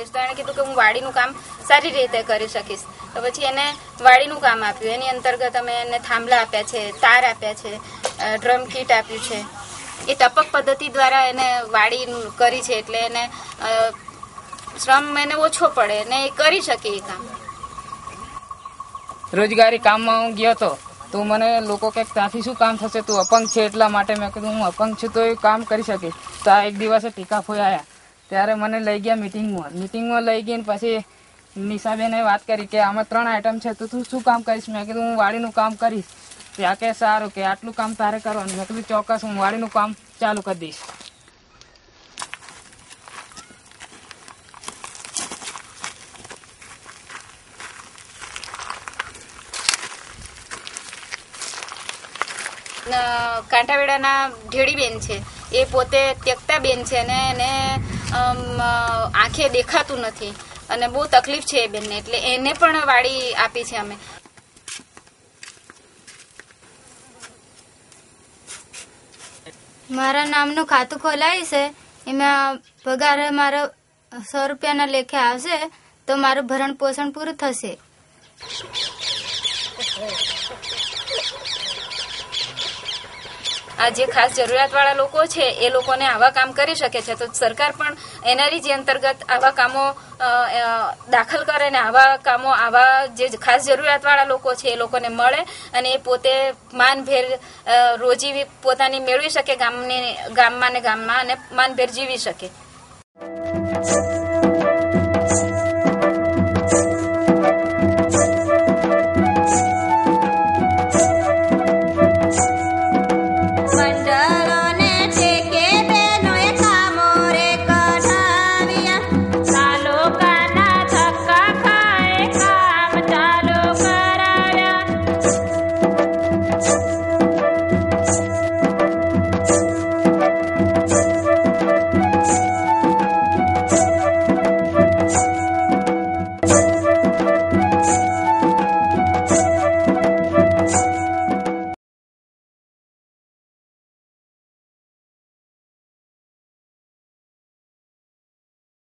શકીશ. તો એણે કીધું કે હું વાડીનું કામ સારી રીતે કરી શકીશ. તો પછી એને વાડીનું કામ આપ્યું. એની અંતર્ગત અમે એને થાંભલા આપ્યા છે, તાર આપ્યા છે, ડ્રમ કીટ આપ્યું છે. એ ટપક પદ્ધતિ દ્વારા એને વાડી કરી છે, એટલે એને શ્રમ એને ઓછો પડે ને એ કરી શકે એ કામ. રોજગારી કામમાં હું ગયો હતો તો મને લોકો કે ત્યાંથી શું કામ થશે, તું અપંગ છે એટલા માટે. મેં કીધું હું અપંગ છું તો એ કામ કરી શકીશ. તો આ એક દિવસે ટીકાફોઈ આવ્યા ત્યારે મને લઈ ગયા મિટિંગમાં લઈ ગઈને પછી નિશાબેને વાત કરી કે આમાં 3 આઈટમ છે, તો તું શું કામ કરીશ? મેં કીધું હું વાડીનું કામ કરીશ. ત્યાં કે સારું કે આટલું કામ તારે કરવાનું. મેં કીધું ચોક્કસ હું વાડીનું કામ ચાલુ કરી દઈશ. કાંઠાવેડાના ઢેડીબેન છે, એ પોતે ત્યક્તા બેન છે અને એને આંખે દેખાતું નથી અને બહુ તકલીફ છે એ બેનને, એટલે એને પણ વાડી આપી છે અમે. મારા નામનું ખાતું ખોલાય છે, એમાં પગાર મારો 100 રૂપિયાના લેખે આવશે તો મારું ભરણ પોષણ પૂરું થશે. આ જે ખાસ જરૂરિયાતવાળા લોકો છે એ લોકોને આવા કામ કરી શકે છે, તો સરકાર પણ એનઆરઈ જે અંતર્ગત આવા કામો દાખલ કરે ને આવા જે ખાસ જરૂરિયાતવાળા લોકો છે એ લોકોને મળે અને એ પોતે માનભેર રોજી પોતાની મેળવી શકે ગામમાં ને ગામમાં અને માનભેર જીવી શકે.